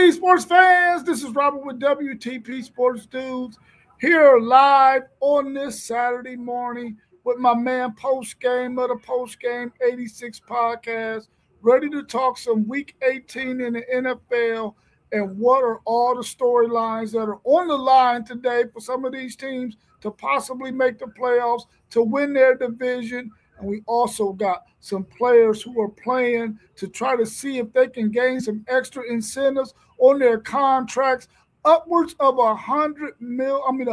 WTP Sports fans, this is Robert with WTP Sports Dudes here live on this Saturday morning with my man Post Game of the Post Game 86 podcast, ready to talk some Week 18 in the NFL and what are all the storylines that are on the line today for some of these teams to possibly make the playoffs, to win their division. And we also got some players who are playing to try to see if they can gain some extra incentives on their contracts, upwards of $1 million,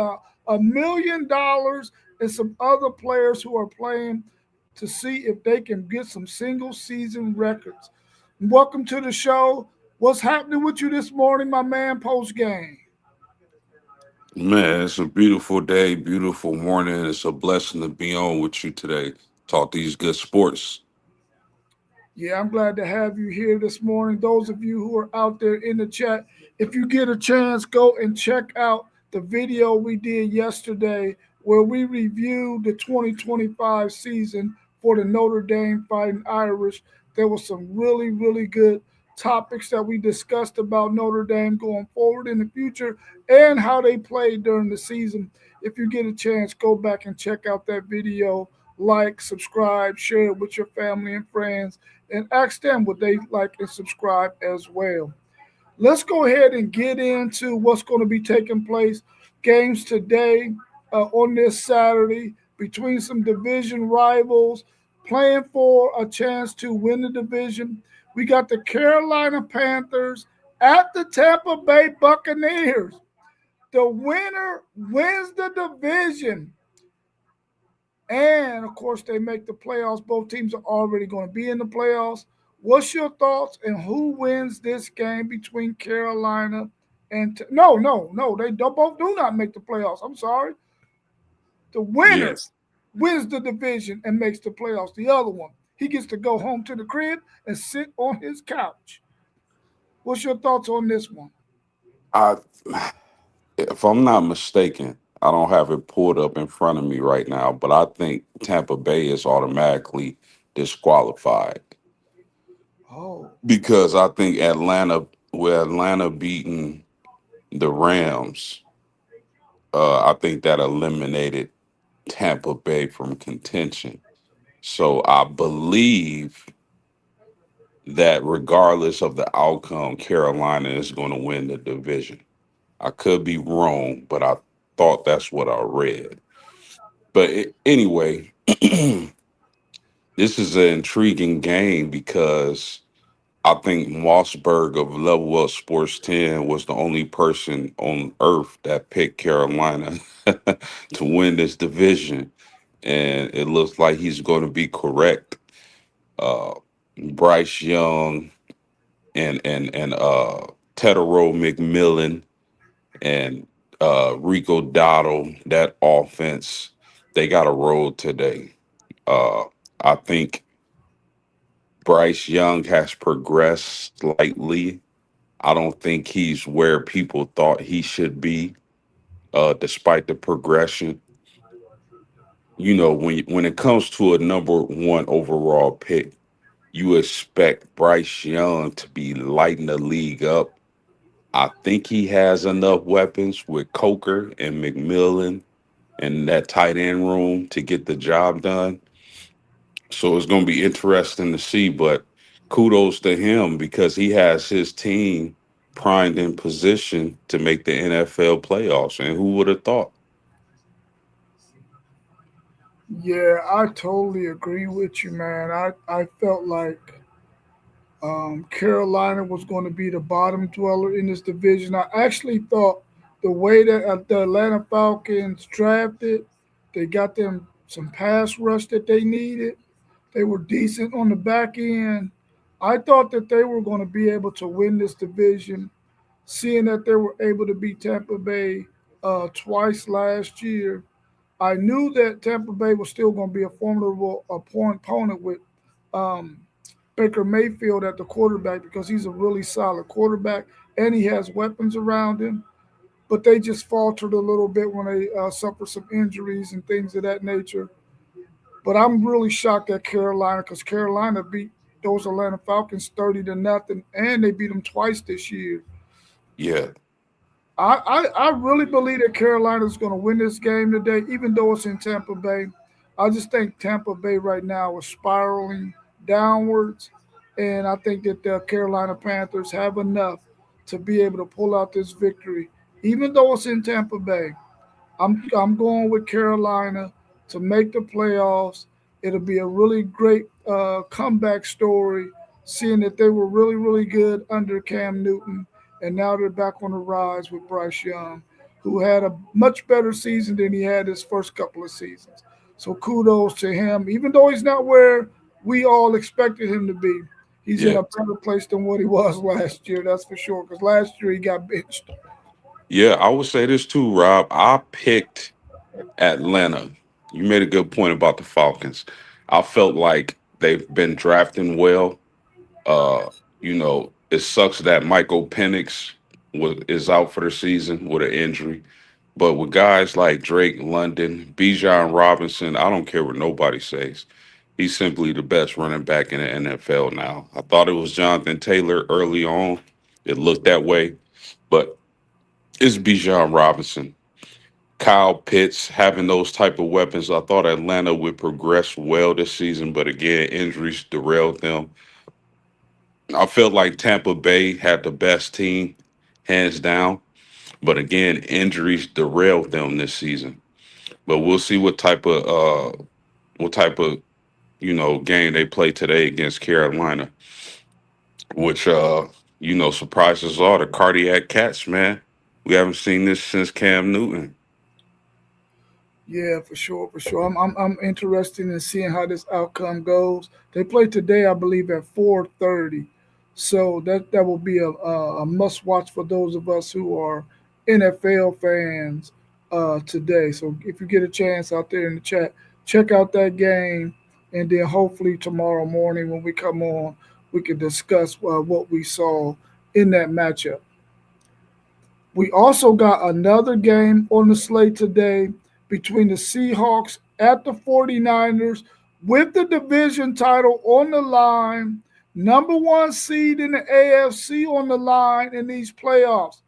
and some other players who are playing to see if they can get some single season records. Welcome to the show. What's happening with you this morning, my man, post game? Man, it's a beautiful day, beautiful morning. It's a blessing to be on with you today. Talk these good sports. Yeah, I'm glad to have you here this morning. Those of you who are out there in the chat, if you get a chance, go and check out the video we did yesterday where we reviewed the 2025 season for the Notre Dame Fighting Irish. There was some really, really good topics that we discussed about Notre Dame going forward in the future and how they played during the season. If you get a chance, go back and check out that video. Like, subscribe, share it with your family and friends, and ask them would they like and subscribe as well. Let's go ahead and get into what's going to be taking place. Games today on this Saturday between some division rivals playing for a chance to win the division. We got the Carolina Panthers at the Tampa Bay Buccaneers. The winner wins the division. And of course, they make the playoffs. Both teams are already going to be in the playoffs. What's your thoughts and who wins this game between Carolina and no? They both do not make the playoffs. I'm sorry. The winner Yes. wins the division and makes the playoffs. The other one, he gets to go home to the crib and sit on his couch. What's your thoughts on this one? I if I'm not mistaken, I don't have it pulled up in front of me right now, but I think Tampa Bay is automatically disqualified Oh, because I think Atlanta beating the Rams, I think that eliminated Tampa Bay from contention. So I believe that regardless of the outcome, Carolina is going to win the division. I could be wrong, but I thought that's what I read. But anyway, this is an intriguing game because I think Mossberg of Level Up Sports 10 was the only person on earth that picked Carolina to win this division. And it looks like he's going to be correct. Uh, Bryce Young and Tedero McMillan and Rico Dotto, that offense, they got a roll today. Uh, I think Bryce Young has progressed slightly. I don't think he's where people thought he should be, despite the progression. When it comes to a number one overall pick, you expect Bryce Young to be lighting the league up. I think he has enough weapons with Coker and McMillan and that tight end room to get the job done. So it's going to be interesting to see, but kudos to him because he has his team primed in position to make the NFL playoffs. And who would have thought? yeah, I totally agree with you, man. I felt like Carolina was going to be the bottom dweller in this division. I actually thought the way that the Atlanta Falcons drafted, they got them some pass rush that they needed. They were decent on the back end. I thought that they were going to be able to win this division, seeing that they were able to beat Tampa Bay twice last year. I knew that Tampa Bay was still going to be a formidable opponent with um, Baker Mayfield at the quarterback because he's a really solid quarterback and he has weapons around him. But they just faltered a little bit when they suffered some injuries and things of that nature. But I'm really shocked at Carolina because Carolina beat those Atlanta Falcons 30-0, and they beat them twice this year. Yeah, I really believe that Carolina's going to win this game today, even though it's in Tampa Bay. I just think Tampa Bay right now is spiraling downwards, and I think that the Carolina Panthers have enough to be able to pull out this victory, even though it's in Tampa Bay. I'm going with Carolina to make the playoffs. It'll be a really great comeback story, seeing that they were really good under Cam Newton, and now they're back on the rise with Bryce Young, who had a much better season than he had his first couple of seasons. So kudos to him, even though he's not where we all expected him to be. He's in yeah, a better place than what he was last year, that's for sure. Because last year he got benched. yeah. I would say this too, Rob. I picked Atlanta. You made a good point about the Falcons. I felt like they've been drafting well. Uh, it sucks that Michael Penix is out for the season with an injury. But with guys like Drake London, Bijan Robinson, I don't care what nobody says. He's simply the best running back in the NFL now. I thought it was Jonathan Taylor early on. It looked that way, but it's Bijan Robinson. Kyle Pitts having those type of weapons. I thought Atlanta would progress well this season, but again, injuries derailed them. I felt like Tampa Bay had the best team, hands down. But again, injuries derailed them this season. But we'll see what type of game they play today against Carolina, which surprises all the cardiac cats, man. We haven't seen this since Cam Newton. Yeah, for sure, for sure. I'm interested in seeing how this outcome goes. They play today, I believe, at 4:30, so that will be a must watch for those of us who are NFL fans today. So if you get a chance out there in the chat, check out that game, and then hopefully tomorrow morning when we come on, we can discuss what we saw in that matchup. We also got another game on the slate today between the Seahawks at the 49ers with the division title on the line, number one seed in the AFC on the line in these playoffs.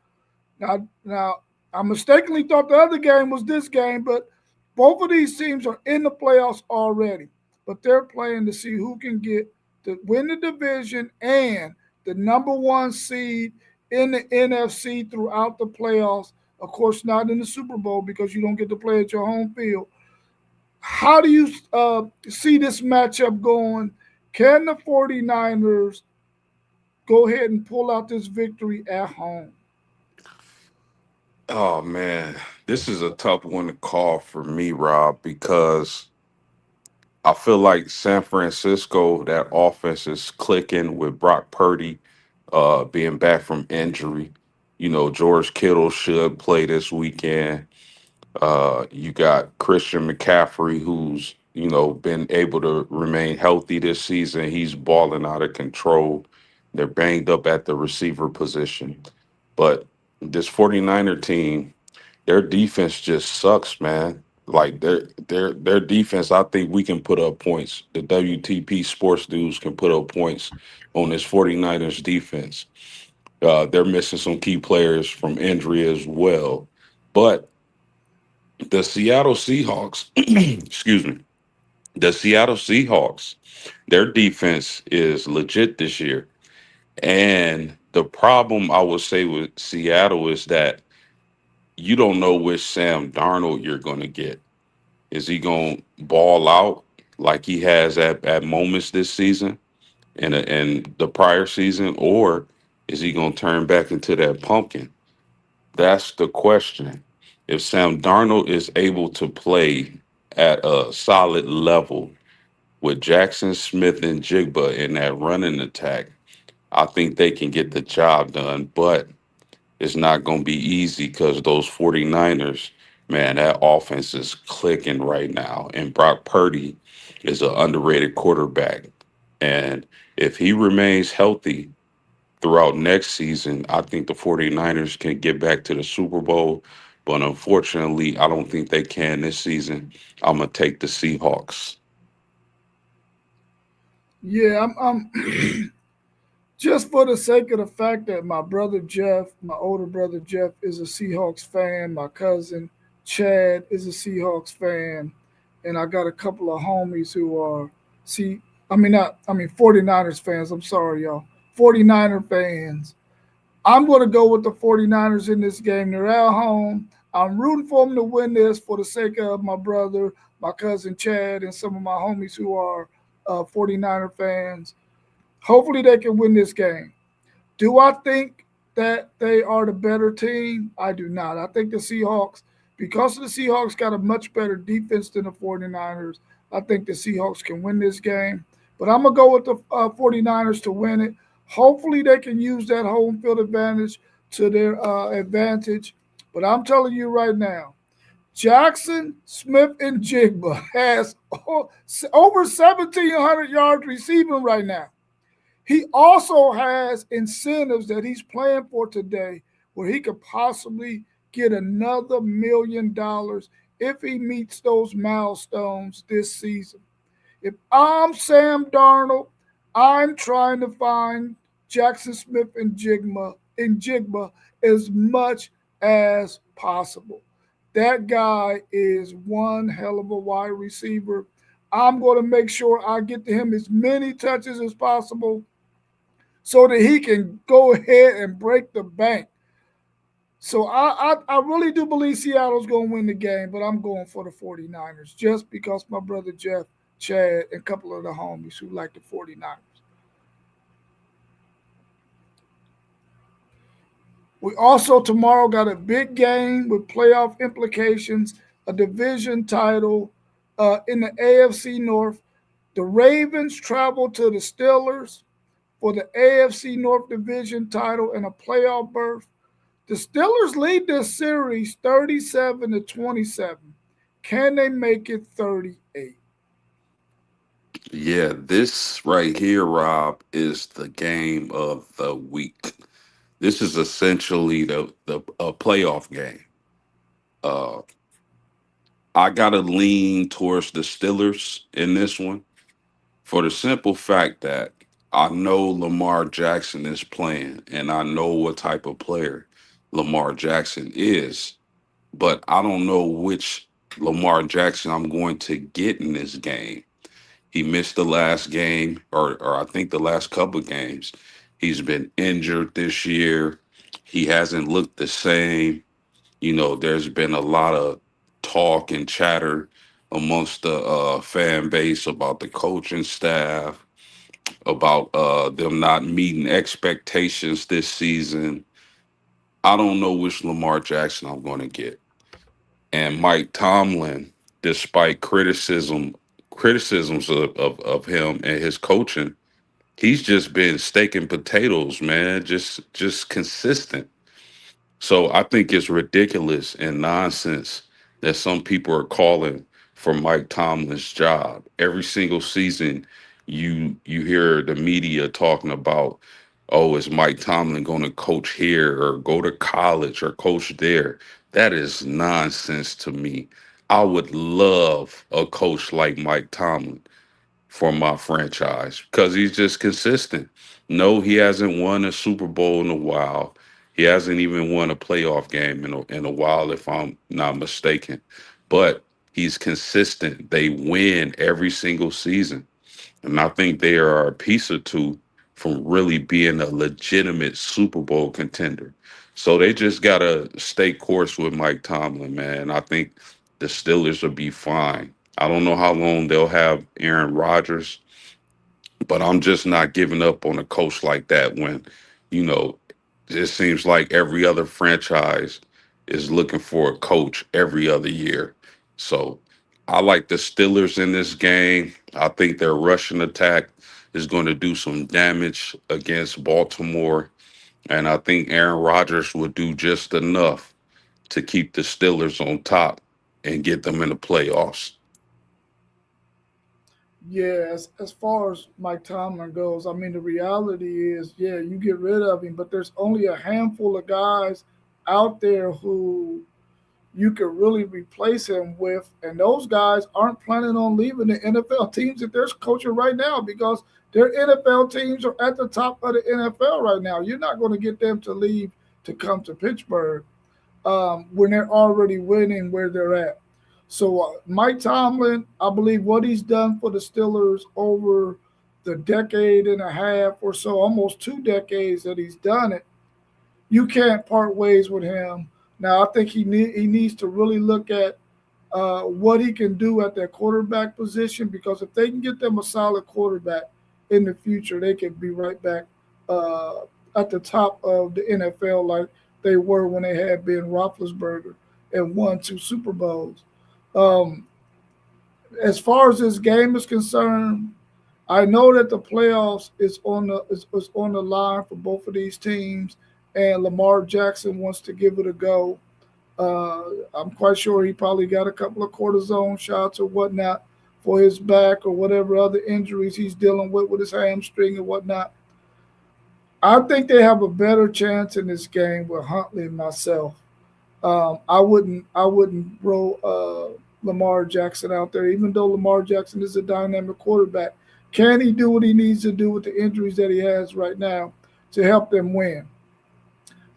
Now, I mistakenly thought the other game was this game, but both of these teams are in the playoffs already. But they're playing to see who can get to win the division and the number one seed in the NFC throughout the playoffs. Of course, not in the Super Bowl because you don't get to play at your home field. How do you see this matchup going? Can the 49ers go ahead and pull out this victory at home? Oh man, this is a tough one to call for me, Rob, because I feel like San Francisco, that offense is clicking with Brock Purdy being back from injury. George Kittle should play this weekend. You got Christian McCaffrey, who's been able to remain healthy this season. He's balling out of control. They're banged up at the receiver position, but this 49er team, their defense just sucks, man. Like their defense, I think we can put up points. The WTP sports dudes can put up points on this 49ers defense. They're missing some key players from injury as well. But the Seattle Seahawks, excuse me, the Seattle Seahawks, their defense is legit this year. And the problem I would say with Seattle is that you don't know which Sam Darnold you're going to get. Is he going to ball out like he has at moments this season and the prior season, or is he going to turn back into that pumpkin? That's the question. If Sam Darnold is able to play at a solid level with Jackson Smith and Jigba in that running attack, I think they can get the job done. But it's not going to be easy because those 49ers, man, that offense is clicking right now. And Brock Purdy is an underrated quarterback. And if he remains healthy throughout next season, I think the 49ers can get back to the Super Bowl. But unfortunately, I don't think they can this season. I'm going to take the Seahawks. Yeah, I'm just for the sake of the fact that my brother Jeff, my older brother Jeff, is a Seahawks fan. My cousin Chad is a Seahawks fan, and I got a couple of homies who are see. I mean, not. I mean, 49ers fans. I'm sorry, y'all. 49er fans. I'm going to go with the 49ers in this game. They're at home. I'm rooting for them to win this for the sake of my brother, my cousin Chad, and some of my homies who are 49er fans. Hopefully, they can win this game. Do I think that they are the better team? I do not. I think the Seahawks, because the Seahawks got a much better defense than the 49ers, I think the Seahawks can win this game. But I'm going to go with the 49ers to win it. Hopefully, they can use that home field advantage to their advantage. But I'm telling you right now, Jackson Smith and Jigba has over 1,700 yards receiving right now. He also has incentives that he's playing for today where he could possibly get another $1 million if he meets those milestones this season. If I'm Sam Darnold, I'm trying to find Jackson Smith and Jigba as much as possible. That guy is one hell of a wide receiver. I'm going to make sure I get to him as many touches as possible so that he can go ahead and break the bank. So I really do believe Seattle's going to win the game, but I'm going for the 49ers just because my brother Jeff, Chad, and a couple of the homies who like the 49ers. We also tomorrow got a big game with playoff implications, a division title in the AFC North. The Ravens travel to the Steelers for the AFC North division title and a playoff berth. The Steelers lead this series 37-27. Can they make it 38? Yeah, this right here, Rob, is the game of the week. This is essentially the a playoff game. Uh, I gotta lean towards the Steelers in this one for the simple fact that I know Lamar Jackson is playing, and I know what type of player Lamar Jackson is, but I don't know which Lamar Jackson I'm going to get in this game. He missed the last game, or I think the last couple of games. He's been injured this year. He hasn't looked the same. There's been a lot of talk and chatter amongst the fan base about the coaching staff, about them not meeting expectations this season. I don't know which Lamar Jackson I'm going to get. And Mike Tomlin, despite criticisms of him and his coaching, he's just been steak and potatoes, man. Just consistent. So I think it's ridiculous and nonsense that some people are calling for Mike Tomlin's job. Every single season you hear the media talking about, oh, is Mike Tomlin going to coach here or go to college or coach there? That is nonsense to me. I would love a coach like Mike Tomlin for my franchise because he's just consistent. No, he hasn't won a Super Bowl in a while. He hasn't even won a playoff game in a while, if I'm not mistaken. But he's consistent. They win every single season. And I think they are a piece or two from really being a legitimate Super Bowl contender. So they just got to stay course with Mike Tomlin, man. I think the Steelers will be fine. I don't know how long they'll have Aaron Rodgers, but I'm just not giving up on a coach like that when, you know, it seems like every other franchise is looking for a coach every other year. So I like the Steelers in this game. I think their rushing attack is going to do some damage against Baltimore. And I think Aaron Rodgers will do just enough to keep the Steelers on top and get them in the playoffs. Yeah, as far as Mike Tomlin goes, I mean, the reality is, yeah, you get rid of him, but there's only a handful of guys out there who you could really replace him with. And those guys aren't planning on leaving the NFL teams that they're coaching right now because their NFL teams are at the top of the NFL right now. You're not going to get them to leave to come to Pittsburgh when they're already winning where they're at. So Mike Tomlin, I believe what he's done for the Steelers over the decade and a half or so, almost 2 decades that he's done it, you can't part ways with him. Now, I think he needs to really look at what he can do at that quarterback position because if they can get them a solid quarterback in the future, they can be right back uh, at the top of the NFL like they were when they had Ben Roethlisberger and won 2 Super Bowls. Um, as far as this game is concerned, I know that the playoffs is on the line for both of these teams, and Lamar Jackson wants to give it a go. I'm quite sure he probably got a couple of cortisone shots or whatnot for his back or whatever other injuries he's dealing with his hamstring and whatnot. I think they have a better chance in this game with Huntley and myself. I wouldn't roll Lamar Jackson out there, even though Lamar Jackson is a dynamic quarterback. Can he do what he needs to do with the injuries that he has right now to help them win?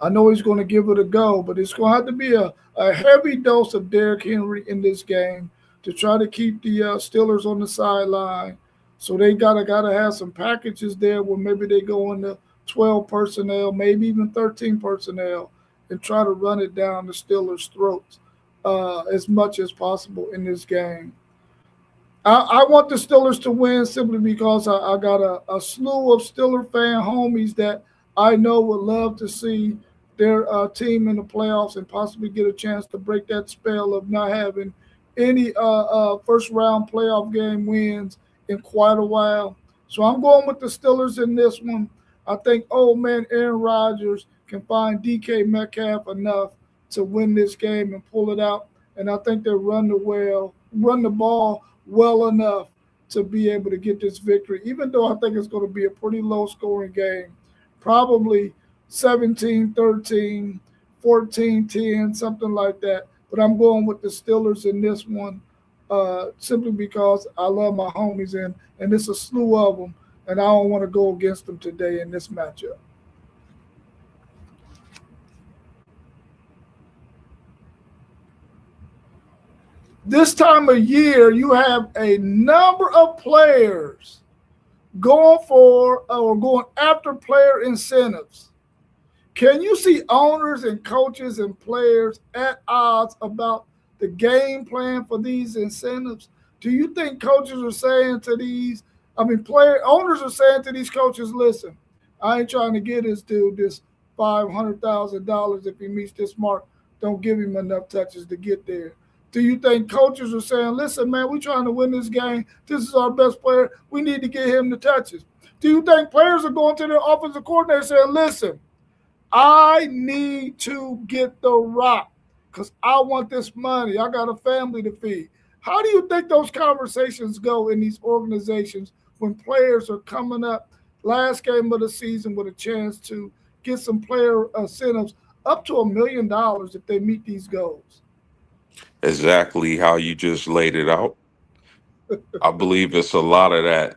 I know he's going to give it a go, but it's going to have to be a heavy dose of Derrick Henry in this game to try to keep the Steelers on the sideline. So they gotta have some packages there where maybe they go into 12 personnel, maybe even 13 personnel, and try to run it down the Steelers' throats as much as possible in this game. I want the Steelers to win simply because I got a slew of Steeler fan homies that I know would love to see their team in the playoffs and possibly get a chance to break that spell of not having any first round playoff game wins in quite a while. So I'm going with the Steelers in this one. I think old man Aaron Rodgers can find DK Metcalf enough to win this game and pull it out. And I think they run the ball well enough to be able to get this victory, even though I think it's going to be a pretty low scoring game. Probably 17-13, 14-10, something like that. But I'm going with the Steelers in this one simply because I love my homies and it's a slew of them, and I don't want to go against them today in this matchup. This time of year, you have a number of players going for or going after player incentives. Can you see owners and coaches and players at odds about the game plan for these incentives? Do you think coaches are saying to these, I mean, player owners are saying to these coaches, listen, I ain't trying to get this dude this $500,000 if he meets this mark. Don't give him enough touches to get there. Do you think coaches are saying, listen, man, we're trying to win this game. This is our best player. We need to get him the touches. Do you think players are going to their offensive coordinator saying, listen, I need to get the rock because I want this money. I got a family to feed. How do you think those conversations go in these organizations when players are coming up last game of the season with a chance to get some player incentives up to $1 million if they meet these goals? Exactly how you just laid it out. I believe it's a lot of that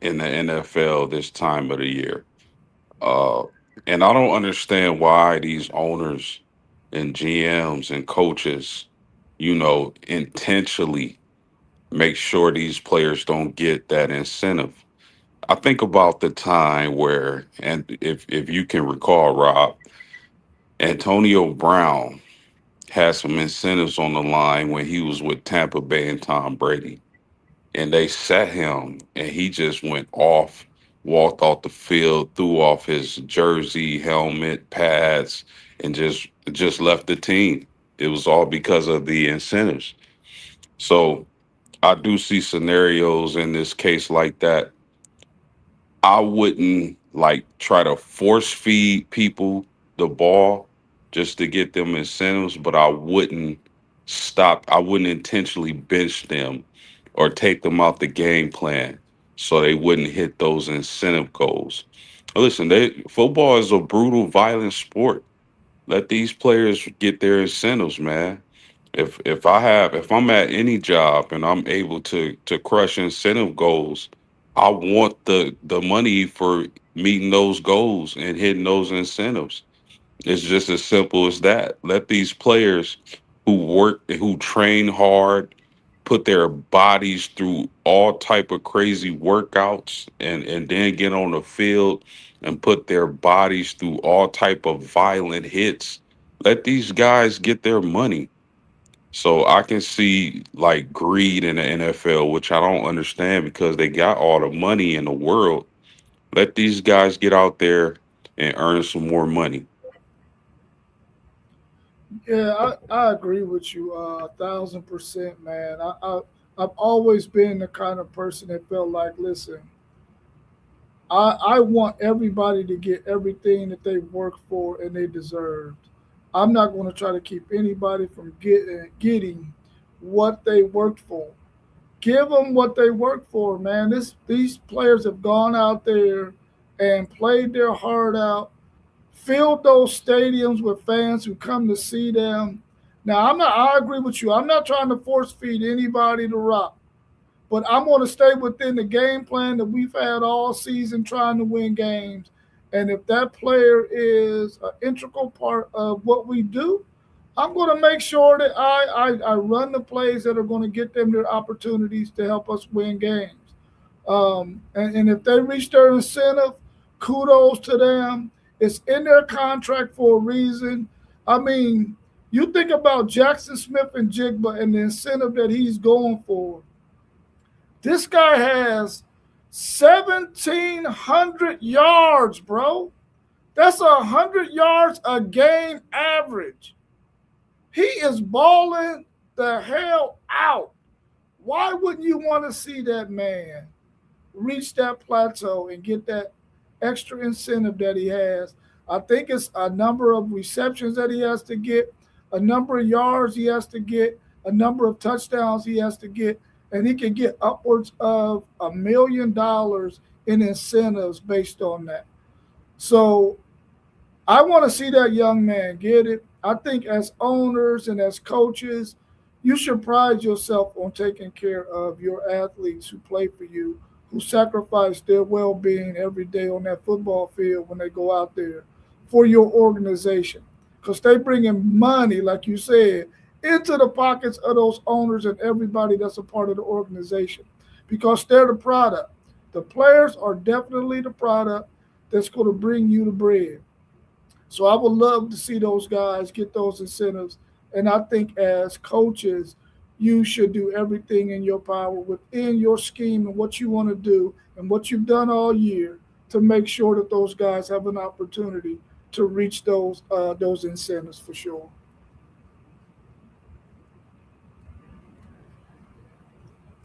in the NFL this time of the year. Uh, and I don't understand why these owners and GMs and coaches, intentionally make sure these players don't get that incentive. I think about the time where, and if you can recall, Rob, Antonio Brown had some incentives on the line when he was with Tampa Bay and Tom Brady, and they set him, and he just went off, walked off the field, threw off his jersey, helmet, pads, and just left the team. It was all because of the incentives. So I do see scenarios in this case like that. I wouldn't like try to force feed people the ball just to get them incentives, but I wouldn't intentionally bench them or take them out the game plan so they wouldn't hit those incentive goals. Listen, football is a brutal, violent sport. Let these players get their incentives, man. If I'm at any job and I'm able to crush incentive goals, I want the money for meeting those goals and hitting those incentives. It's just as simple as that. Let these players who train hard, put their bodies through all type of crazy workouts and then get on the field and put their bodies through all type of violent hits. Let these guys get their money. So I can see like greed in the NFL, which I don't understand because they got all the money in the world. Let these guys get out there and earn some more money. Yeah, I agree with you 1,000%, man. I've always been the kind of person that felt like, listen, I want everybody to get everything that they work for and they deserved. I'm not going to try to keep anybody from getting what they worked for. Give them what they work for, man. These players have gone out there and played their heart out, filled those stadiums with fans who come to see them. Now, I agree with you. I'm not trying to force feed anybody to rock, but I'm going to stay within the game plan that we've had all season trying to win games. And if that player is an integral part of what we do, I'm going to make sure that I run the plays that are going to get them their opportunities to help us win games. And if they reach their incentive, kudos to them. It's in their contract for a reason. I mean, you think about Jackson Smith and Jigba and the incentive that he's going for. This guy has 1,700 yards, bro. That's 100 yards a game average. He is balling the hell out. Why wouldn't you want to see that man reach that plateau and get that extra incentive that he has? I think it's a number of receptions that he has to get, a number of yards he has to get, a number of touchdowns he has to get, and he can get upwards of $1 million in incentives based on that. So I want to see that young man get it. I think as owners and as coaches, you should pride yourself on taking care of your athletes who play for you, who sacrifice their well being every day on that football field when they go out there for your organization. Because they bring in money, like you said, into the pockets of those owners and everybody that's a part of the organization because they're the product. The players are definitely the product that's going to bring you the bread. So I would love to see those guys get those incentives. And I think as coaches, you should do everything in your power within your scheme and what you want to do and what you've done all year to make sure that those guys have an opportunity to reach those incentives for sure.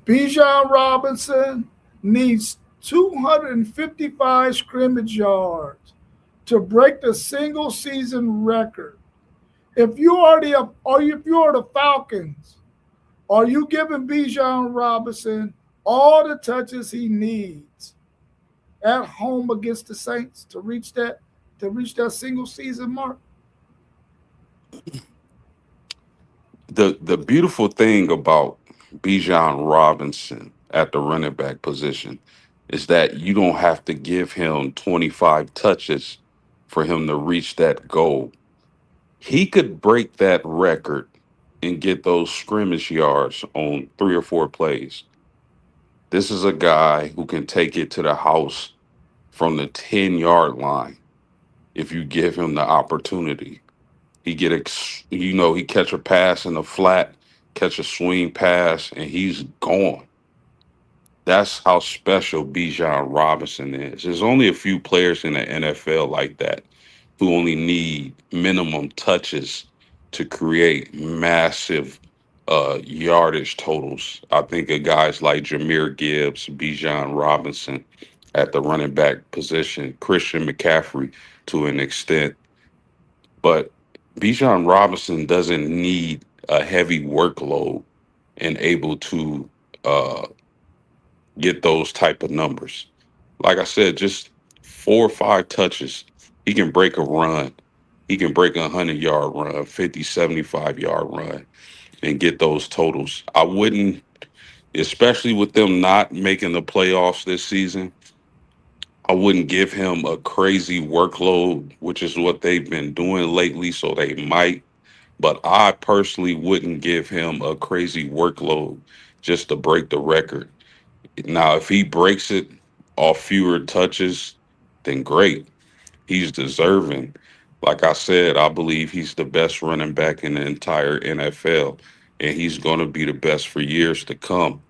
Bijan Robinson needs 255 scrimmage yards to break the single season record. If you are if you are the Falcons, are you giving Bijan Robinson all the touches he needs at home against the Saints to reach that single season mark? The beautiful thing about Bijan Robinson at the running back position is that you don't have to give him 25 touches for him to reach that goal. He could break that record and get those scrimmage yards on 3 or 4 plays. This is a guy who can take it to the house from the 10-yard line if you give him the opportunity. He catch a pass in the flat, catch a swing pass, and he's gone. That's how special Bijan Robinson is. There's only a few players in the NFL like that who only need minimum touches to create massive yardage totals. I think of guys like Jameer Gibbs, Bijan Robinson at the running back position, Christian McCaffrey to an extent. But Bijan Robinson doesn't need a heavy workload and able to uh, get those type of numbers. Like I said, just 4 or 5 touches, he can break a run. He can break a 100-yard run, 50, 75-yard run. and get those totals. I wouldn't, especially with them not making the playoffs this season, I wouldn't give him a crazy workload, which is what they've been doing lately. So they might, but I personally wouldn't give him a crazy workload just to break the record. Now, if he breaks it off fewer touches, then great. He's deserving. Like I said, I believe he's the best running back in the entire NFL, and he's going to be the best for years to come.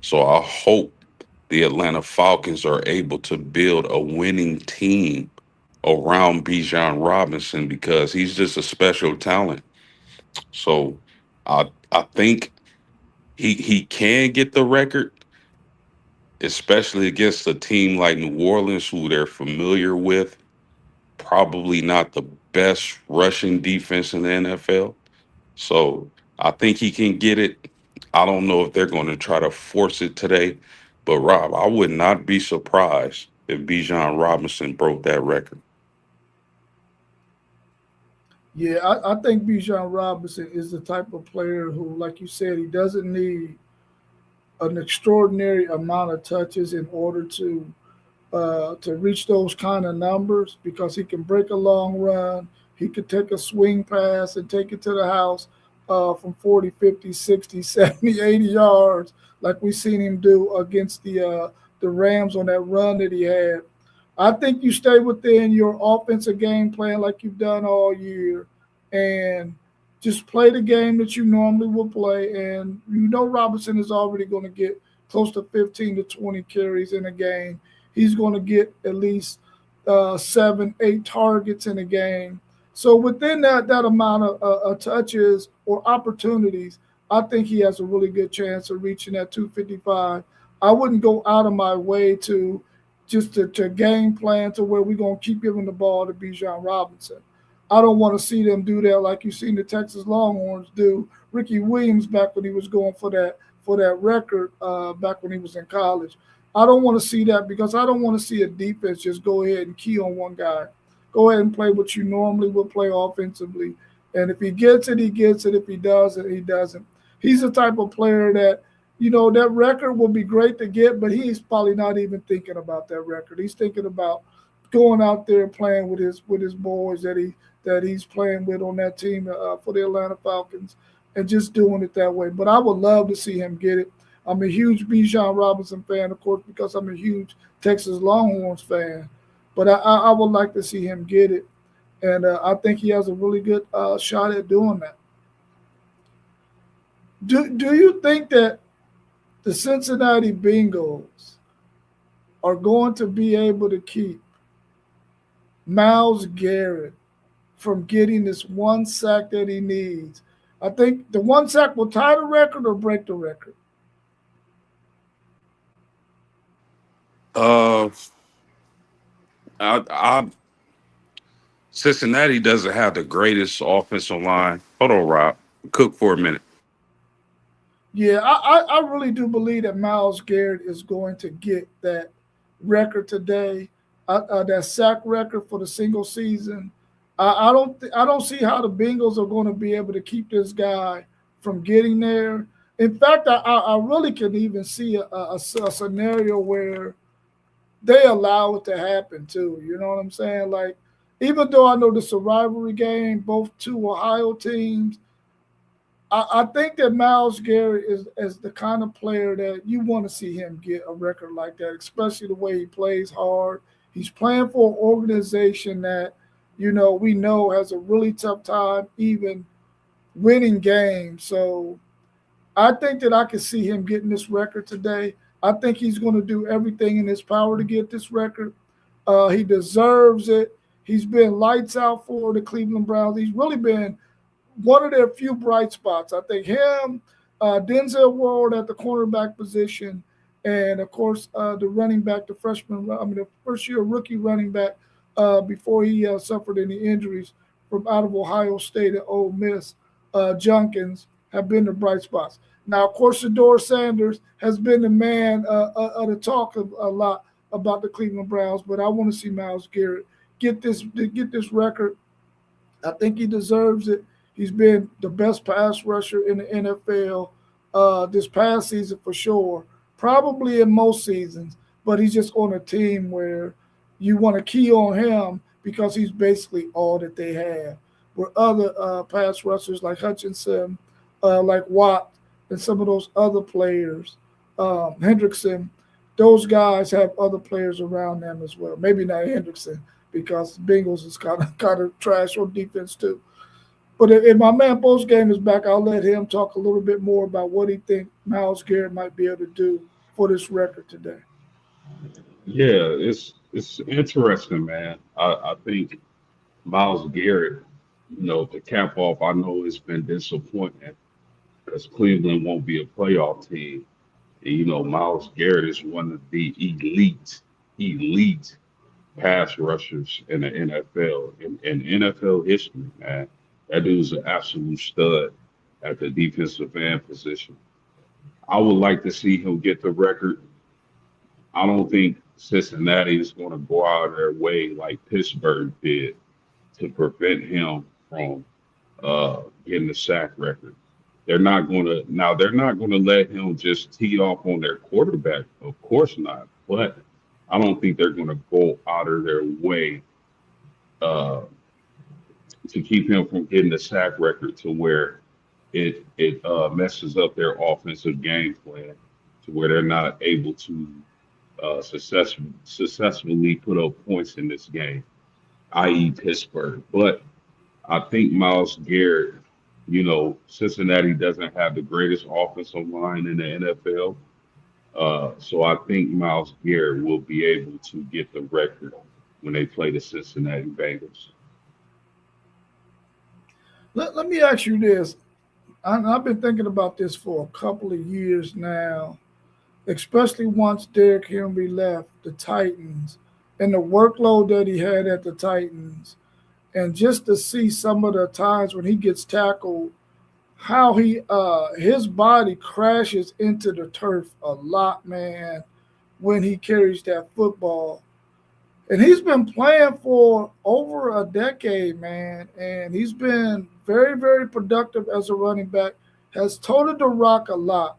So I hope the Atlanta Falcons are able to build a winning team around Bijan Robinson because he's just a special talent. So I think he can get the record, especially against a team like New Orleans, who they're familiar with. Probably not the best rushing defense in the NFL. So I think he can get it. I don't know if they're going to try to force it today, but Rob, I would not be surprised if Bijan Robinson broke that record. Yeah, I think Bijan Robinson is the type of player who, like you said, he doesn't need an extraordinary amount of touches in order to reach those kind of numbers because he can break a long run. He could take a swing pass and take it to the house from 40, 50, 60, 70, 80 yards, like we seen him do against the Rams on that run that he had. I think you stay within your offensive game plan like you've done all year and just play the game that you normally will play. And you know Robinson is already going to get close to 15 to 20 carries in a game. He's going to get at least 7, 8 targets in a game. So within that amount of touches or opportunities, I think he has a really good chance of reaching that 255. I wouldn't go out of my way to game plan to where we're going to keep giving the ball to Bijan Robinson. I don't want to see them do that like you seen the Texas Longhorns do. Ricky Williams back when he was going for that record back when he was in college. I don't want to see that because I don't want to see a defense just go ahead and key on one guy. Go ahead and play what you normally would play offensively. And if he gets it, he gets it. If he doesn't, he doesn't. He's the type of player that, that record will be great to get, but he's probably not even thinking about that record. He's thinking about going out there and playing with his boys that he's playing with on that team for the Atlanta Falcons and just doing it that way. But I would love to see him get it. I'm a huge Bijan Robinson fan, of course, because I'm a huge Texas Longhorns fan. But I would like to see him get it. And I think he has a really good shot at doing that. Do you think that the Cincinnati Bengals are going to be able to keep Myles Garrett from getting this one sack that he needs? I think the one sack will tie the record or break the record. Uh, I Cincinnati doesn't have the greatest offensive line. Hold on, Rob. Cook for a minute. Yeah, I really do believe that Myles Garrett is going to get that record today, that sack record for the single season. I don't see how the Bengals are going to be able to keep this guy from getting there. In fact, I really can even see a scenario where they allow it to happen too. You know what I'm saying? Like, even though I know this is a rivalry game, both two Ohio teams, I think that Myles Garrett is the kind of player that you want to see him get a record like that, especially the way he plays hard. He's playing for an organization that, we know has a really tough time even winning games. So I think that I can see him getting this record today. I think he's going to do everything in his power to get this record. He deserves it. He's been lights out for the Cleveland Browns. He's really been one of their few bright spots. I think him, Denzel Ward at the cornerback position, and of course the running back, the first year rookie running back before he suffered any injuries from out of Ohio State and Ole Miss, Junkins have been the bright spots. Now, of course, Shador Sanders has been the man of the talk a lot about the Cleveland Browns, but I want to see Myles Garrett get this record. I think he deserves it. He's been the best pass rusher in the NFL this past season for sure, probably in most seasons, but he's just on a team where you want to key on him because he's basically all that they have. Where other pass rushers like Hutchinson, like Watt, and some of those other players, Hendrickson, those guys have other players around them as well. Maybe not Hendrickson because Bengals is kind of trash on defense too. But if my man post game is back, I'll let him talk a little bit more about what he think Miles Garrett might be able to do for this record today. Yeah, it's interesting, man. I think Miles Garrett, to cap off, I know it's been disappointing because Cleveland won't be a playoff team. And, Miles Garrett is one of the elite pass rushers in the NFL, in NFL history, man. That dude's an absolute stud at the defensive end position. I would like to see him get the record. I don't think Cincinnati is going to go out of their way like Pittsburgh did to prevent him from getting the sack record. They're not going to let him just tee off on their quarterback. Of course not. But I don't think they're going to go out of their way uh, to keep him from getting the sack record to where it messes up their offensive game plan to where they're not able to successfully put up points in this game, i.e. Pittsburgh. But I think Miles Garrett, Cincinnati doesn't have the greatest offensive line in the NFL. So I think Miles Garrett will be able to get the record when they play the Cincinnati Bengals. Let me ask you this. I've been thinking about this for a couple of years now, especially once Derrick Henry left the Titans and the workload that he had at the Titans. And just to see some of the times when he gets tackled, how his body crashes into the turf a lot, man, when he carries that football. And he's been playing for over a decade, man, and he's been very, very productive as a running back. Has toted the rock a lot.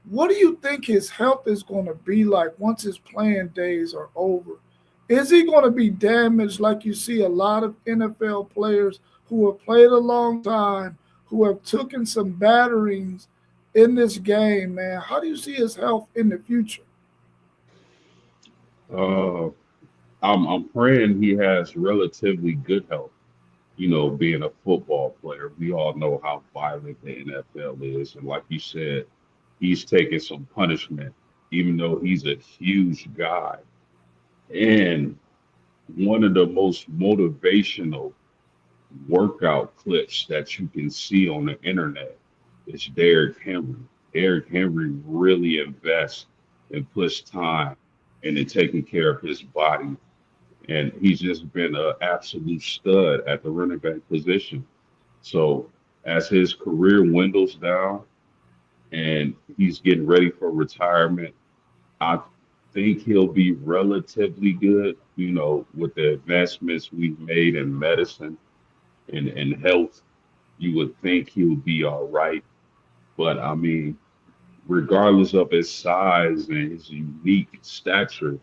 What do you think his health is going to be like once his playing days are over? Is he going to be damaged like you see a lot of NFL players who have played a long time, who have taken some batterings in this game, man? How do you see his health in the future? Uh, I'm praying he has relatively good health. Being a football player, we all know how violent the NFL is, and like you said, he's taking some punishment, even though he's a huge guy. And one of the most motivational workout clips that you can see on the internet is Derrick Henry. Derrick Henry really invests and puts time into taking care of his body. And he's just been an absolute stud at the running back position. So as his career dwindles down and he's getting ready for retirement, I think he'll be relatively good, with the advancements we've made in medicine and health. You would think he would be all right. But I mean, regardless of his size and his unique stature,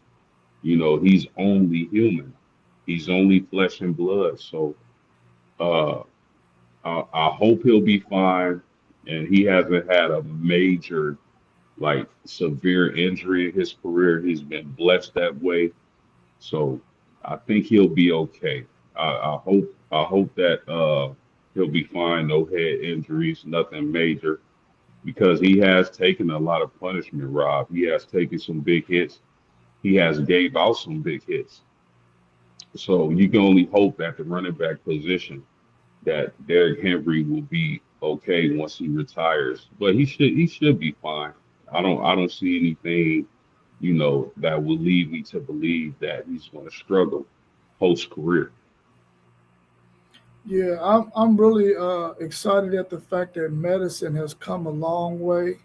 he's only human. He's only flesh and blood. So uh, I hope he'll be fine. And he hasn't had a major, like, severe injury in his career. He's been blessed that way. So I think he'll be okay. I hope that he'll be fine. No head injuries, nothing major, because he has taken a lot of punishment. Rob, he has taken some big hits. He has gave out some big hits. So you can only hope at the running back position that Derrick Henry will be okay once he retires. But he should be fine. I don't see anything, that would lead me to believe that he's going to struggle post career. Yeah, I'm really excited at the fact that medicine has come a long way.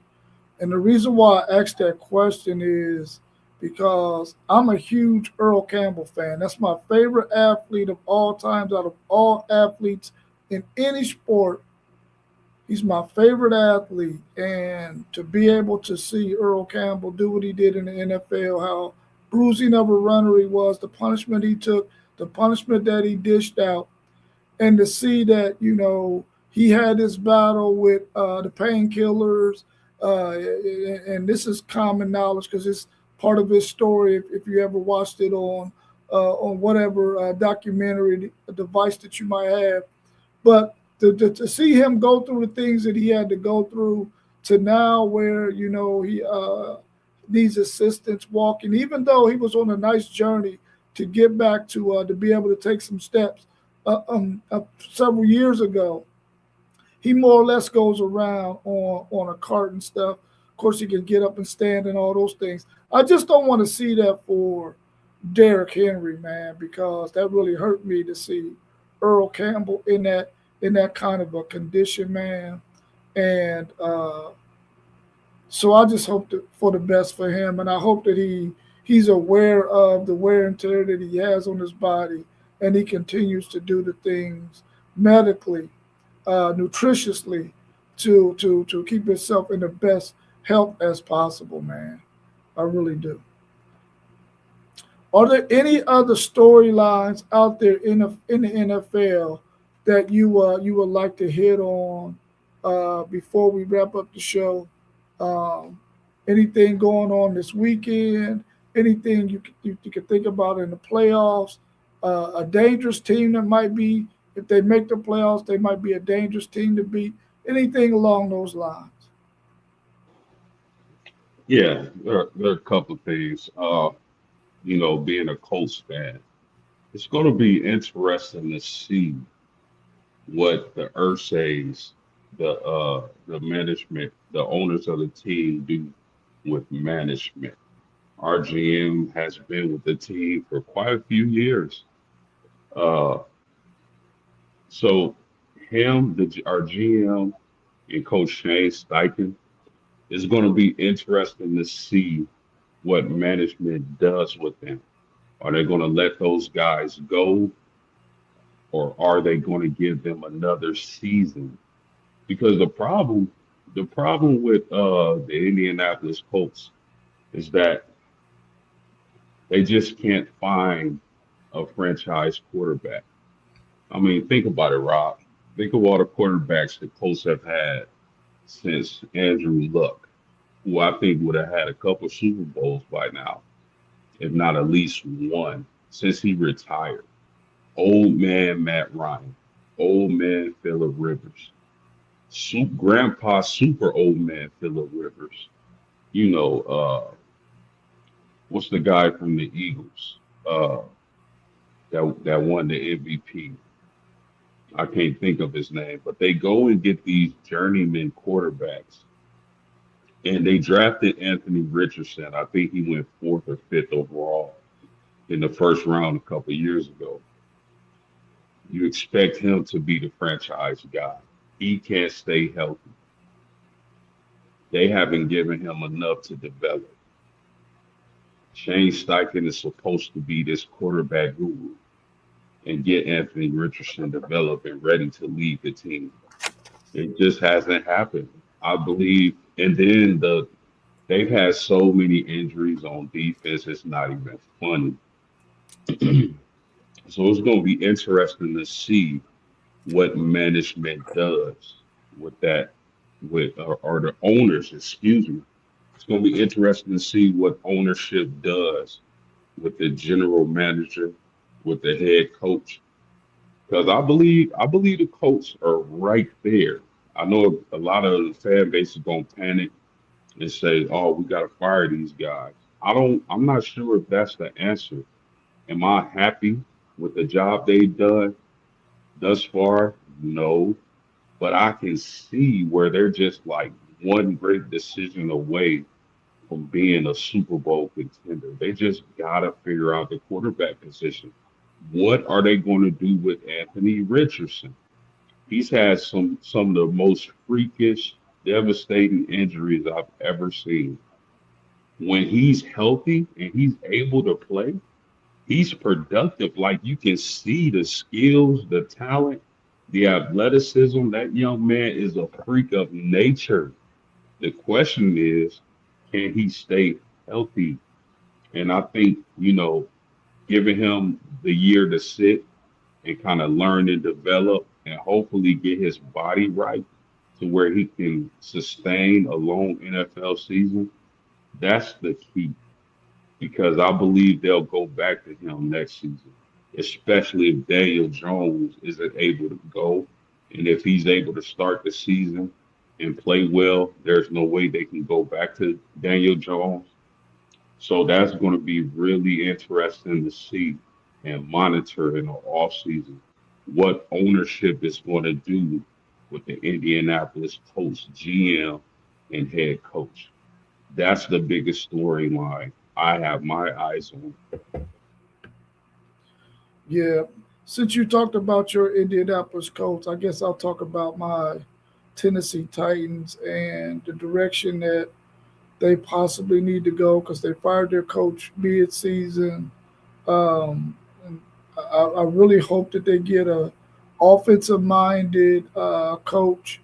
And the reason why I asked that question is because I'm a huge Earl Campbell fan. That's my favorite athlete of all times out of all athletes in any sport. He's my favorite athlete, and to be able to see Earl Campbell do what he did in the NFL, how bruising of a runner he was, the punishment he took, the punishment that he dished out, and to see that he had this battle with the painkillers, and this is common knowledge because it's part of his story. If you ever watched it on whatever documentary device that you might have, but to see him go through the things that he had to go through to now where he needs assistance walking, even though he was on a nice journey to get back to be able to take some steps several years ago. He more or less goes around on a cart and stuff. Of course, he can get up and stand and all those things. I just don't want to see that for Derrick Henry, man, because that really hurt me to see Earl Campbell in that kind of a condition, man. And so I just hope for the best for him, and I hope that he's aware of the wear and tear that he has on his body, and he continues to do the things medically, nutritiously, to keep himself in the best health as possible, man. I really do. Are there any other storylines out there in the NFL that you would like to hit on before we wrap up the show? Anything going on this weekend? Anything you can think about in the playoffs? A dangerous team that might be, if they make the playoffs, they might be a dangerous team to beat. Anything along those lines? Yeah, there are a couple of things. Being a Colts fan, it's going to be interesting to see what the Ursays, the management, the owners of the team do with management. Our GM has been with the team for quite a few years. Uh, so our GM and Coach Shane Steichen, it's going to be interesting to see what management does with them. Are they going to let those guys go, or are they going to give them another season? Because the problem with the Indianapolis Colts is that they just can't find a franchise quarterback. I mean, think about it, Rob. Think of all the quarterbacks the Colts have had since Andrew Luck, who I think would have had a couple Super Bowls by now, if not at least one, since he retired. Old man Matt Ryan, old man Phillip Rivers, Grandpa Super Old Man Phillip Rivers. You know, what's the guy from the Eagles that won the MVP? I can't think of his name, but they go and get these journeyman quarterbacks, and they drafted Anthony Richardson. I think he went fourth or fifth overall in the first round a couple of years ago. You expect him to be the franchise guy. He can't stay healthy. They haven't given him enough to develop. Shane Steichen is supposed to be this quarterback guru and get Anthony Richardson developed and ready to lead the team. It just hasn't happened. I believe, and then they've had so many injuries on defense, it's not even funny. So it's going to be interesting to see what management does with that, or the owners, excuse me. It's going to be interesting to see what ownership does with the general manager, with the head coach, because I believe the Colts are right there. I know a lot of the fan base is going to panic and say, "Oh, we got to fire these guys." I'm not sure if that's the answer. Am I happy with the job they've done thus far? No, but I can see where they're just like one great decision away from being a Super Bowl contender. They just gotta figure out the quarterback position. What are they going to do with Anthony Richardson? He's had some of the most freakish, devastating injuries I've ever seen. When he's healthy and he's able to play, he's productive. Like, you can see the skills, the talent. the athleticism, that young man is a freak of nature. The question is, can he stay healthy? And I think, giving him the year to sit and kind of learn and develop and hopefully get his body right to where he can sustain a long NFL season, that's the key. Because I believe they'll go back to him next season, especially if Daniel Jones isn't able to go. And if he's able to start the season and play well, there's no way they can go back to Daniel Jones. So that's going to be really interesting to see and monitor in the off season what ownership is going to do with the Indianapolis Colts GM and head coach. That's the biggest storyline I have my eyes on. Yeah. Since you talked about your Indianapolis Colts, I guess I'll talk about my Tennessee Titans and the direction that they possibly need to go because they fired their coach mid-season. And I really hope that they get a offensive-minded coach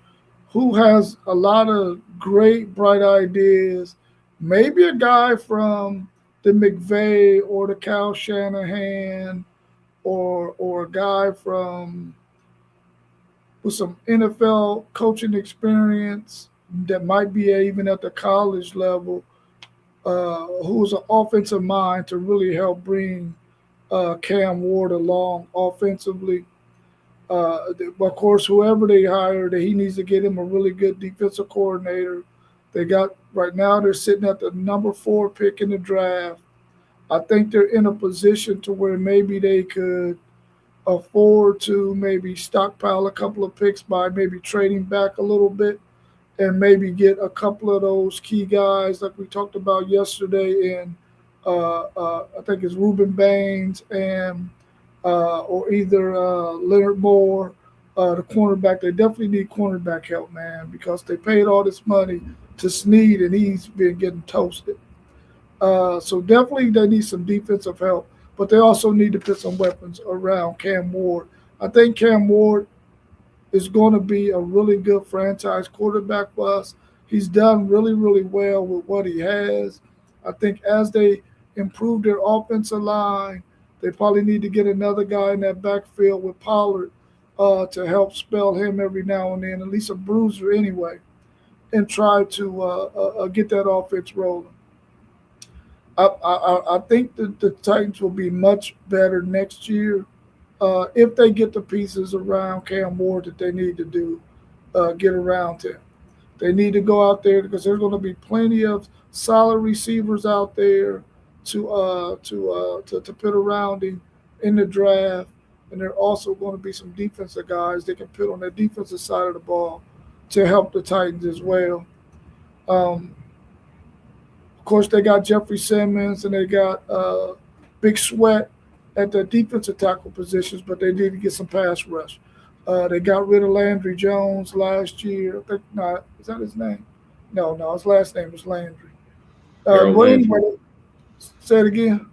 who has a lot of great, bright ideas. Maybe a guy from the McVay or the Cal Shanahan or a guy from with some NFL coaching experience that might be even at the college level, who's an offensive mind to really help bring Cam Ward along offensively. Of course, whoever they hire, that he needs to get him a really good defensive coordinator. They got right now they're sitting at the number 4 pick in the draft. I think they're in a position to where maybe they could afford to maybe stockpile a couple of picks by maybe trading back a little bit and maybe get a couple of those key guys like we talked about yesterday in I think it's Ruben Baines and or either Leonard Moore, the cornerback. They definitely need cornerback help, man, because they paid all this money to Snead and he's been getting toasted. So definitely they need some defensive help, but they also need to put some weapons around Cam Ward. I think Cam Ward is going to be a really good franchise quarterback for us. He's done really, really well with what he has. I think as they improve their offensive line, they probably need to get another guy in that backfield with Pollard to help spell him every now and then, at least a bruiser anyway, and try to get that offense rolling. I think that the Titans will be much better next year if they get the pieces around Cam Ward that they need to do, get around him. They need to go out there because there's going to be plenty of solid receivers out there to put around him in the draft, and there are also going to be some defensive guys they can put on the defensive side of the ball to help the Titans as well. Um, of course, they got Jeffrey Simmons and they got Big Sweat at the defensive tackle positions, but they need to get some pass rush. They got rid of Landry Jones last year. I think not. Is that his name? No, his last name was Landry. Harold But Landry. anyway, say it again.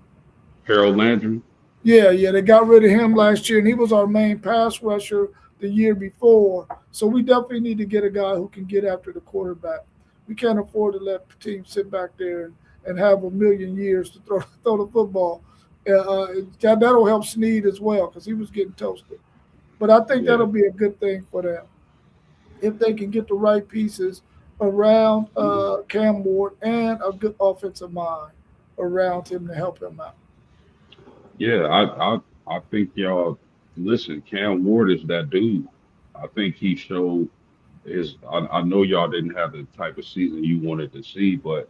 Harold Landry. Yeah, they got rid of him last year, and he was our main pass rusher the year before. So we definitely need to get a guy who can get after the quarterback. We can't afford to let teams sit back there and have a million years to throw the football. That'll help Snead as well because he was getting toasted. But I think Yeah. that'll be a good thing for them if they can get the right pieces around Cam Ward and a good offensive mind around him to help him out. Yeah, I think y'all listen, Cam Ward is that dude. I think he showed I know y'all didn't have the type of season you wanted to see, but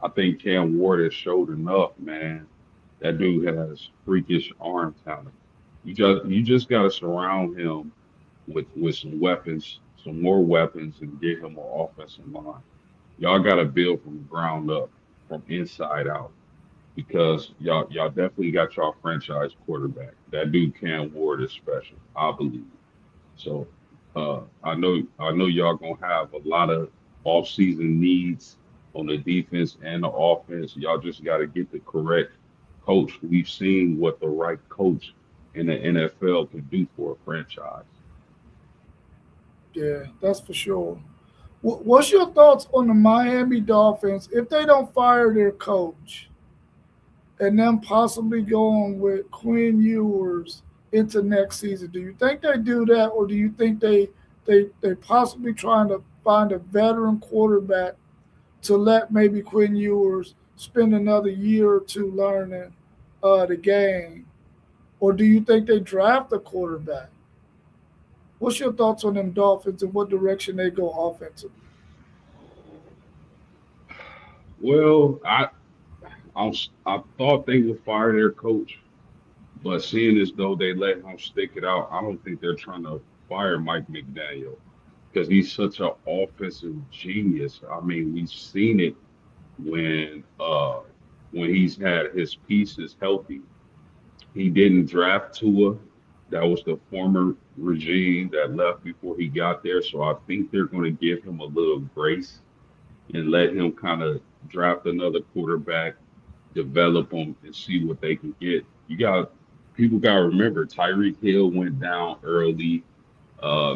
I think Cam Ward has showed enough, man. That dude has freakish arm talent. You just gotta surround him with some weapons, some more weapons, and get him an offensive line. Y'all gotta build from the ground up, from inside out, because y'all definitely got y'all franchise quarterback. That dude Cam Ward is special, I believe. So I know y'all gonna have a lot of off-season needs on the defense and the offense. Y'all just got to get the correct coach. We've seen what the right coach in the NFL can do for a franchise. Yeah, that's for sure. What's your thoughts on the Miami Dolphins if they don't fire their coach and then possibly going with Quinn Ewers into next season? Do you think they do that, or do you think they possibly trying to find a veteran quarterback to let maybe Quinn Ewers spend another year or two learning the game, or do you think they draft a quarterback? What's your thoughts on them Dolphins and what direction they go offensively? Well, I thought they would fire their coach, but seeing as though they let him stick it out, I don't think they're trying to fire Mike McDaniel because he's such an offensive genius. I mean, we've seen it when he's had his pieces healthy. He didn't draft Tua. That was the former regime that left before he got there. So I think they're going to give him a little grace and let him kind of draft another quarterback, develop them, and see what they can get. People got to remember Tyreek Hill went down early.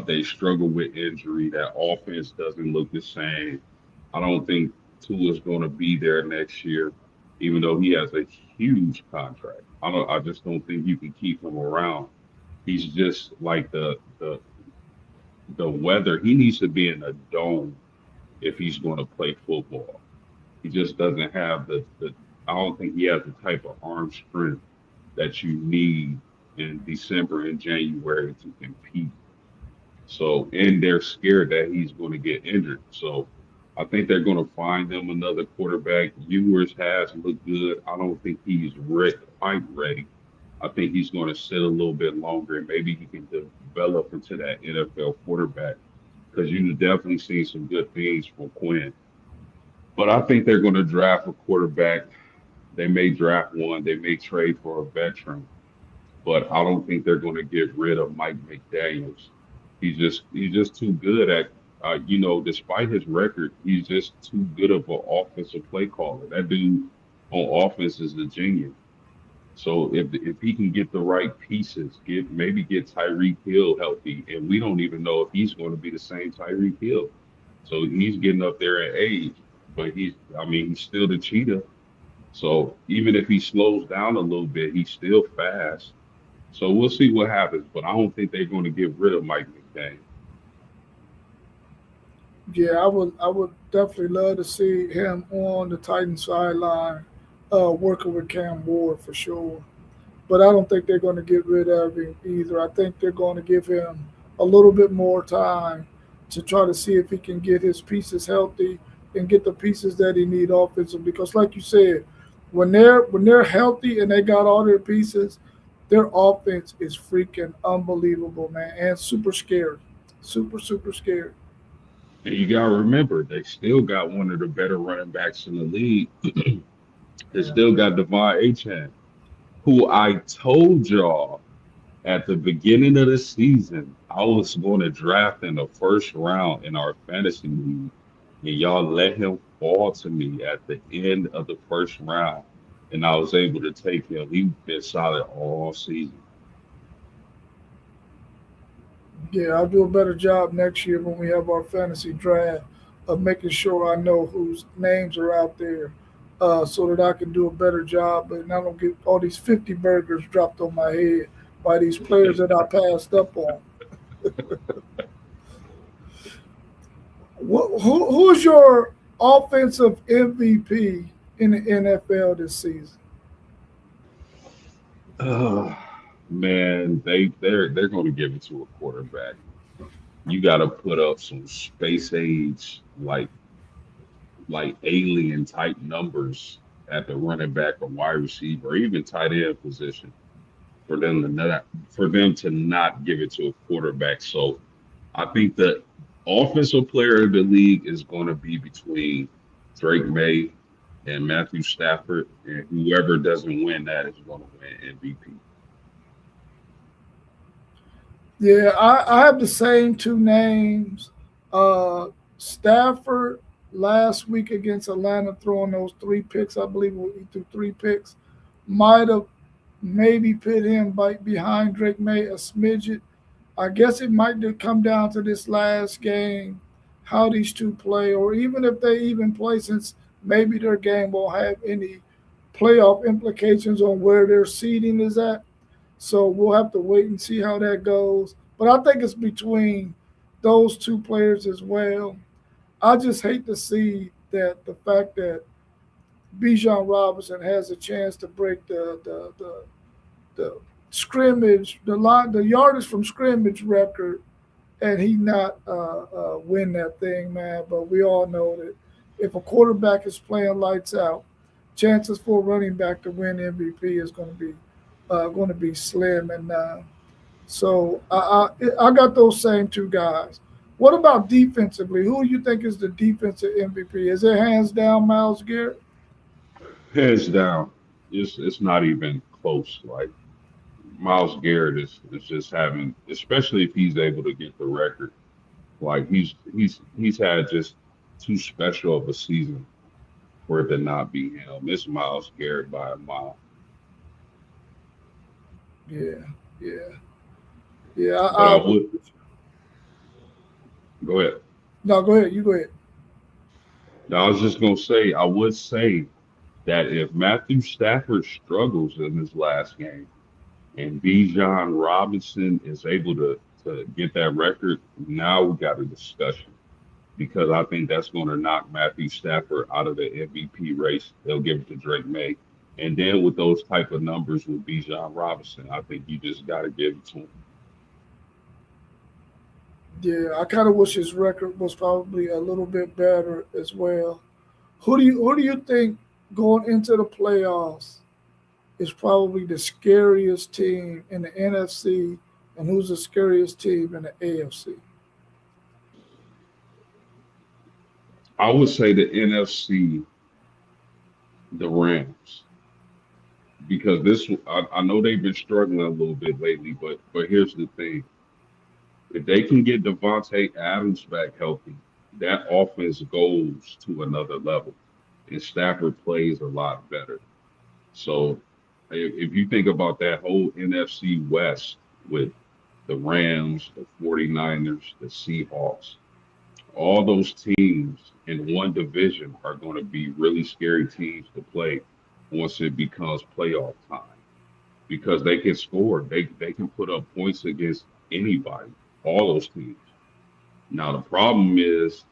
They struggle with injury. That offense doesn't look the same. I don't think Tua's going to be there next year, even though he has a huge contract. I just don't think you can keep him around. He's just like the weather. He needs to be in a dome if he's going to play football. He just doesn't have the. I don't think he has the type of arm strength that you need in December and January to compete. So, and they're scared that he's going to get injured. So, I think they're going to find them another quarterback. Ewers has looked good. I don't think he's quite ready. I think he's going to sit a little bit longer and maybe he can develop into that NFL quarterback because you've definitely seen some good things from Quinn. But I think they're going to draft a quarterback. They may draft one. They may trade for a veteran, but I don't think they're going to get rid of Mike McDaniels. He's just too good at despite his record, he's just too good of an offensive play caller. That dude on offense is a genius. So if he can get the right pieces, get Tyreek Hill healthy, and we don't even know if he's going to be the same Tyreek Hill. So he's getting up there in age, but he's still the cheetah. So even if he slows down a little bit, he's still fast. So we'll see what happens, but I don't think they're going to get rid of Mike McDaniel. Yeah, I would definitely love to see him on the Titans sideline, working with Cam Ward for sure. But I don't think they're going to get rid of him either. I think they're going to give him a little bit more time to try to see if he can get his pieces healthy and get the pieces that he need offensively. Because, like you said, when they're healthy and they got all their pieces, their offense is freaking unbelievable, man, and super scary, super scary. And you got to remember, they still got one of the better running backs in the league. They Yeah, still got Devon Achan, who I told y'all at the beginning of the season I was going to draft in the first round in our fantasy league, and y'all let him fall to me at the end of the first round, and I was able to take him. He's been solid all season. yeah. I'll do a better job next year when we have our fantasy draft of making sure I know whose names are out there, so that I can do a better job and I don't get all these 50 burgers dropped on my head by these players that I passed up on. Who's your offensive MVP in the NFL this season? Oh, man, they're going to give it to a quarterback. You got to put up some space age like alien type numbers at the running back or wide receiver or even tight end position for them to not give it to a quarterback. So I think the offensive player of the league is going to be between Drake May and Matthew Stafford, and whoever doesn't win that is going to win MVP. Yeah, I have the same two names. Stafford last week against Atlanta throwing those three picks. I believe he threw three picks. Might have maybe put him behind Drake May a smidget. I guess it might come down to this last game, how these two play, or even if they even play, since maybe their game won't have any playoff implications on where their seeding is at. So we'll have to wait and see how that goes. But I think it's between those two players as well. I just hate to see that the fact that Bijan Robinson has a chance to break the scrimmage, the yardage from scrimmage record, and he not win that thing, man. But we all know that if a quarterback is playing lights out, chances for a running back to win MVP is going to be slim. And so I got those same two guys. What about defensively? Who do you think is the defensive MVP? Is it hands down Miles Garrett? Hands down, it's not even close. Like Miles Garrett is just having, especially if he's able to get the record. Like he's had just too special of a season for it to not be him. It's Miles Garrett by a mile. Yeah, yeah, yeah. But I would go ahead. No, go ahead. You go ahead. Now, I was just gonna say, I would say that if Matthew Stafford struggles in this last game and Bijan Robinson is able to get that record, now we got a discussion because I think that's going to knock Matthew Stafford out of the MVP race. They'll give it to Drake May. And then with those type of numbers with Bijan Robinson, I think you just got to give it to him. Yeah, I kind of wish his record was probably a little bit better as well. Who do you think going into the playoffs is probably the scariest team in the NFC, and who's the scariest team in the AFC? I would say the NFC, the Rams, because I know they've been struggling a little bit lately, but here's the thing. If they can get Devontae Adams back healthy, that offense goes to another level, and Stafford plays a lot better. So if you think about that whole NFC West with the Rams, the 49ers, the Seahawks, all those teams in one division are going to be really scary teams to play once it becomes playoff time because they can score. They can put up points against anybody, all those teams. Now the problem is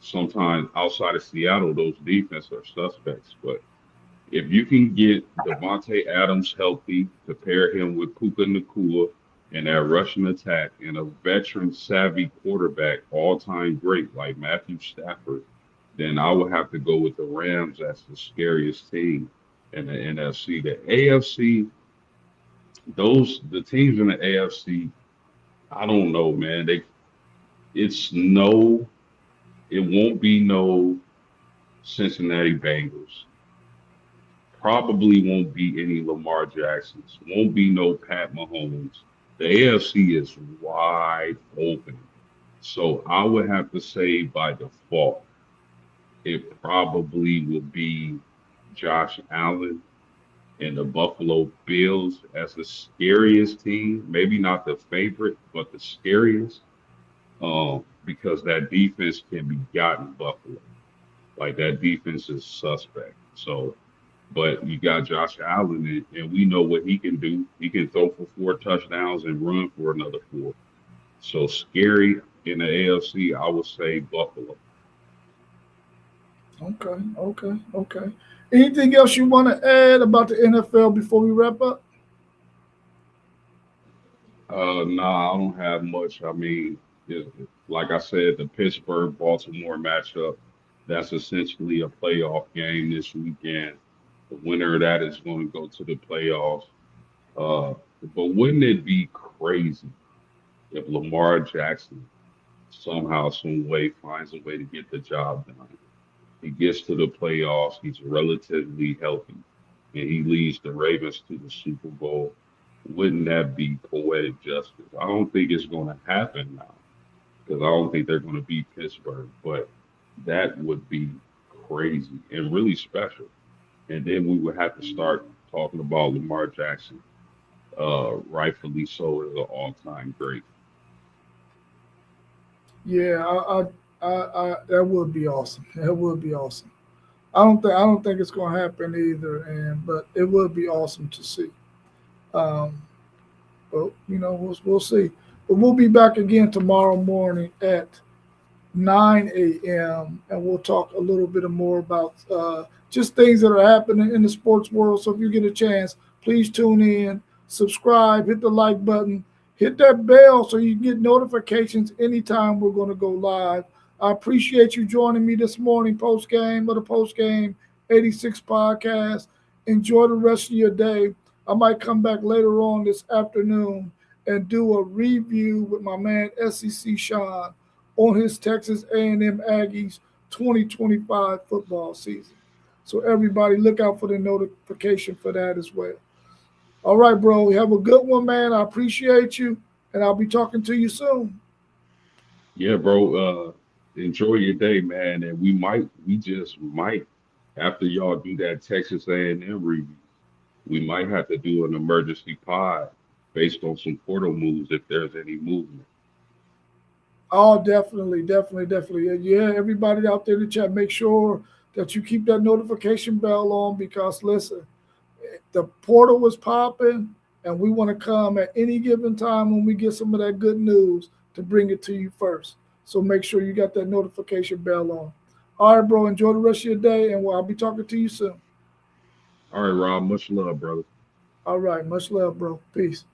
sometimes outside of Seattle, those defense are suspects. But if you can get Devontae Adams healthy to pair him with Puka Nakua and that Russian attack and a veteran savvy quarterback, all time great like Matthew Stafford, then I would have to go with the Rams as the scariest team in the NFC. The AFC, the teams in the AFC, I don't know, man. It's no, it won't be no Cincinnati Bengals. Probably won't be any Lamar Jacksons. Won't be no Pat Mahomes. The AFC is wide open. So I would have to say by default, it probably will be Josh Allen and the Buffalo Bills as the scariest team. Maybe not the favorite, but the scariest. Because that defense can be gotten Buffalo. Like that defense is suspect. So, but you got Josh Allen, and we know what he can do. He can throw for 4 touchdowns and run for another 4. So scary in the AFC, I would say Buffalo. Okay, okay, okay. Anything else you want to add about the NFL before we wrap up? No, I don't have much. I mean, like I said, the Pittsburgh Baltimore matchup, that's essentially a playoff game this weekend. The winner of that is going to go to the playoffs. Uh, but wouldn't it be crazy if Lamar Jackson somehow, some way finds a way to get the job done? He gets to the playoffs, he's relatively healthy, and he leads the Ravens to the Super Bowl. Wouldn't that be poetic justice? I don't think it's going to happen now because I don't think they're going to beat Pittsburgh, but that would be crazy and really special. And then we would have to start talking about Lamar Jackson rightfully so, is an all-time great. Yeah, that would be awesome. That would be awesome. I don't think it's going to happen either, but it would be awesome to see. Um, but we'll see. But we'll be back again tomorrow morning at 9 a.m. and we'll talk a little bit more about just things that are happening in the sports world. So if you get a chance, please tune in, subscribe, hit the like button, hit that bell so you can get notifications anytime we're going to go live. I appreciate you joining me this morning, post game of the Post Game 86 podcast. Enjoy the rest of your day. I might come back later on this afternoon and do a review with my man SEC Sean on his Texas A&M Aggies 2025 football season. So everybody look out for the notification for that as well. All right, bro. Have a good one, man. I appreciate you, and I'll be talking to you soon. Yeah, bro. Enjoy your day, man. And we just might, after y'all do that Texas A&M review, we might have to do an emergency pod based on some portal moves if there's any movement. Oh, definitely, definitely, definitely. Yeah, everybody out there in the chat, make sure that you keep that notification bell on because listen, the portal was popping, and we want to come at any given time when we get some of that good news to bring it to you first. So make sure you got that notification bell on. All right, bro. Enjoy the rest of your day, and I'll be talking to you soon. All right, Rob. Much love, brother. All right. Much love, bro. Peace.